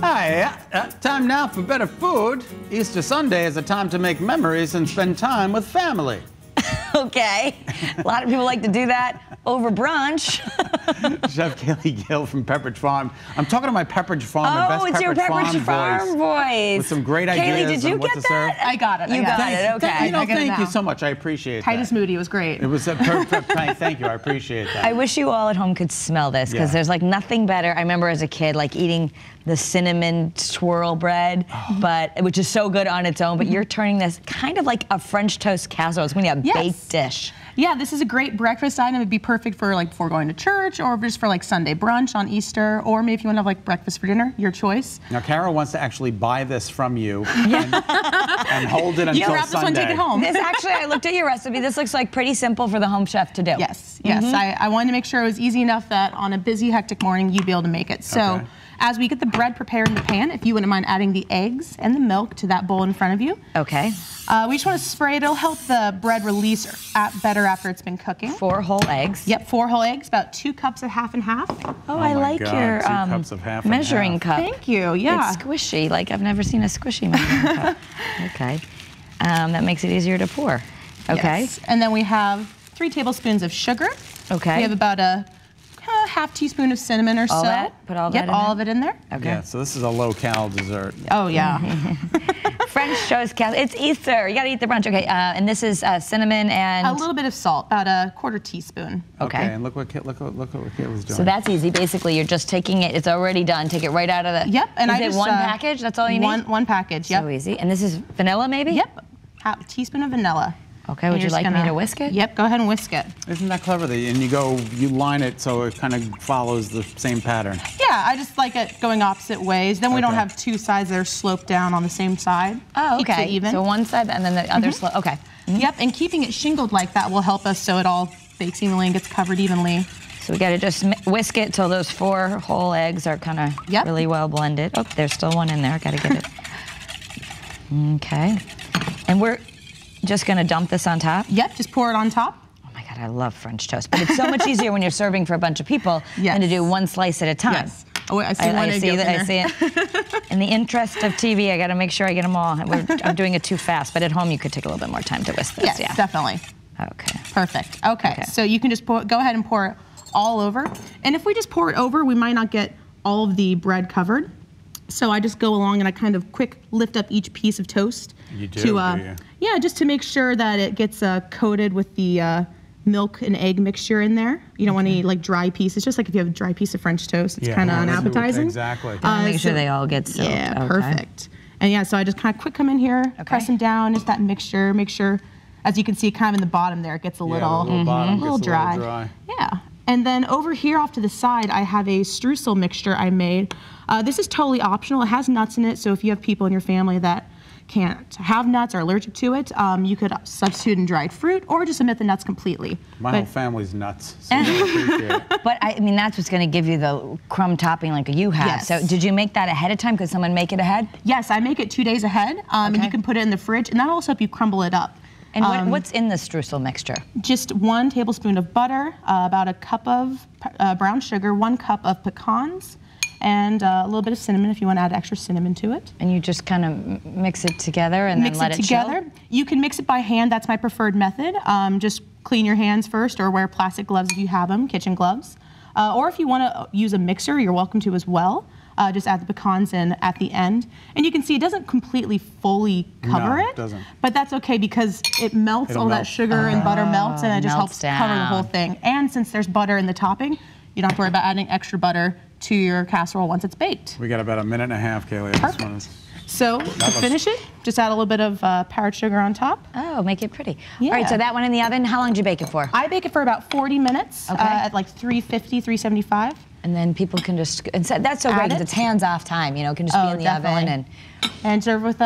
Hi, time now for better food. Easter Sunday is a time to make memories and spend time with family. Okay. A lot of people like to do that over brunch. Chef Kaylee Gill from Pepperidge Farm. I'm talking to my Pepperidge Farm, my best it's your Pepperidge Farm voice. With some great Kaylee, ideas did you on what get to serve. that? I got it. You got it, okay. Thank you so much. I appreciate Titus that. Moody was great. It was a perfect. Thank you. I appreciate that. I wish you all at home could smell this, because there's like nothing better. I remember as a kid like eating the cinnamon swirl bread, which is so good on its own, but you're turning this kind of like a French toast casserole. It's going to be a baked dish. Yeah, this is a great breakfast item. It'd be perfect for like before going to church, or just for like Sunday brunch on Easter, or maybe if you want to have like breakfast for dinner, your choice. Now, Carol wants to actually buy this from you and hold it until Sunday. You can wrap this one, take it home. This actually, I looked at your recipe. This looks like pretty simple for the home chef to do. Yes, yes. I wanted to make sure it was easy enough that on a busy, hectic morning, you'd be able to make it. So. As we get the bread prepared in the pan, if you wouldn't mind adding the eggs and the milk to that bowl in front of you. Okay. We just want to spray it. It'll help the bread release better after it's been cooking. 4 whole eggs. Yep, 4 whole eggs, about 2 cups of half and half. Oh, I like your 2 cups of half measuring and half. cup. Thank you, yeah. It's squishy, like I've never seen a squishy measuring cup. Okay. That makes it easier to pour. Okay. Yes. And then we have 3 tablespoons of sugar. Okay. We have about a half teaspoon of cinnamon or so. Put all that in Yep, all there? of it in there. Okay. Yeah, so this is a low-cal dessert. Oh, yeah. French toast casserole. It's Easter. You got to eat the brunch. Okay, and this is cinnamon and... A little bit of salt, about a 1/4 teaspoon. Okay. And look what Kaylee's doing. So that's easy. Basically, you're just taking it. It's already done. Take it right out of the... Yep. And is it one package? That's all you need? One package, yep. So easy. And this is vanilla, maybe? Yep. Half a teaspoon of vanilla. Okay, would you like me to whisk it? Yep, go ahead and whisk it. Isn't that clever? And you line it so it kind of follows the same pattern. Yeah, I just like it going opposite ways. Then we don't have 2 sides that are sloped down on the same side. Oh, okay. Keeps it even. So one side and then the other slope. Okay. Yep, and keeping it shingled like that will help us so it all bakes evenly and gets covered evenly. So we got to just whisk it till those 4 whole eggs are kind of really well blended. Oh, there's still one in there. Got to get it. Okay. And we're just going to dump this on top? Yep, just pour it on top. Oh my God, I love French toast. But it's so much easier when you're serving for a bunch of people than to do one slice at a time. Yes. Oh, I see one egg see in that. there. I see it. In the interest of TV, I got to make sure I get them all. I'm doing it too fast, but at home you could take a little bit more time to whisk this. Yes, definitely. Okay. Perfect. Okay, so you can just go ahead and pour it all over. And if we just pour it over, we might not get all of the bread covered. So I just go along and I kind of quick lift up each piece of toast. You do, do you? Yeah, just to make sure that it gets coated with the milk and egg mixture in there. You don't want any like dry pieces. Just like if you have a dry piece of French toast, it's kind of unappetizing. Exactly. Make sure they all get soaked. Yeah, perfect. And yeah, so I just kind of quick come in here, press them down, just that mixture. Make sure, as you can see, kind of in the bottom there, it gets a little dry. Yeah. And then over here off to the side, I have a streusel mixture I made. This is totally optional. It has nuts in it, so if you have people in your family that can't have nuts or allergic to it, you could substitute in dried fruit or just omit the nuts completely. My whole family's nuts, so I appreciate it. But I mean, that's what's going to give you the crumb topping like you have. Yes. So did you make that ahead of time? Could someone make it ahead? Yes, I make it 2 days ahead, and you can put it in the fridge, and that'll also help you crumble it up. And what's in the streusel mixture? Just 1 tablespoon of butter, about a cup of brown sugar, 1 cup of pecans, and a little bit of cinnamon if you want to add extra cinnamon to it. And you just kind of mix it together and then let it together. chill? You can mix it by hand. That's my preferred method. Just clean your hands first or wear plastic gloves if you have them, kitchen gloves. Or if you want to use a mixer, you're welcome to as well. Just add the pecans in at the end. And you can see it doesn't completely fully cover it. Doesn't. But that's okay because it melts, all that sugar and butter melts, and it just helps cover the whole thing. And since there's butter in the topping, you don't have to worry about adding extra butter to your casserole once it's baked. We got about 1.5 minutes, Kaylee. Perfect. So to finish it, just add a little bit of powdered sugar on top. Oh, make it pretty. Yeah. All right, so that one in the oven, how long did you bake it for? I bake it for about 40 minutes at like 350, 375. And then people can just, and so that's so great because it's hands-off time, you know, it can just be in the oven. And serve with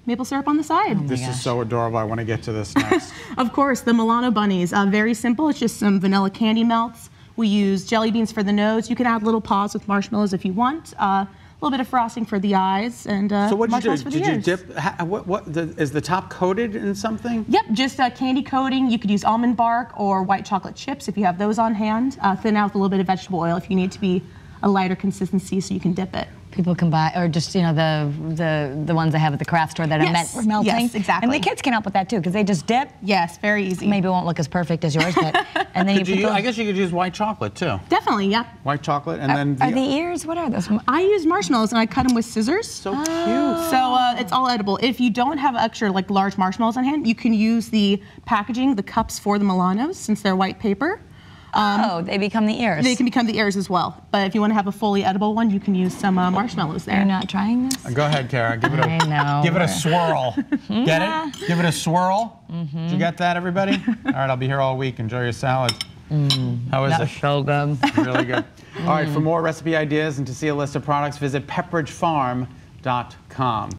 maple syrup on the side. This is so adorable. I want to get to this next. Of course, the Milano bunnies. Very simple. It's just some vanilla candy melts. We use jelly beans for the nose. You can add little paws with marshmallows if you want. A little bit of frosting for the eyes and so what did you marshmallows do? for the Did you ears. dip? Is the top coated in something? Yep, just a candy coating. You could use almond bark or white chocolate chips if you have those on hand. Thin out with a little bit of vegetable oil if you need to be a lighter consistency so you can dip it. people can buy, or just, you know, the ones I have at the craft store that are meant for melting. Yes, exactly. And the kids can help with that too, because they just dip. Yes, very easy. Maybe it won't look as perfect as yours, but and then I guess you could use white chocolate too. Definitely, yeah. White chocolate, and then are the ears? What are those? I use marshmallows and I cut them with scissors. So cute. So it's all edible. If you don't have extra like large marshmallows on hand, you can use the packaging, the cups for the Milanos, since they're white paper. They become the ears. They can become the ears as well. But if you want to have a fully edible one, you can use some marshmallows there. You're not trying this? Go ahead, Kara. Give it I know. Give it a swirl. Get it? Give it a swirl. Did you get that, everybody? All right, I'll be here all week. Enjoy your salads. How is it? That's so good. Really good. All right, for more recipe ideas and to see a list of products, visit pepperidgefarm.com.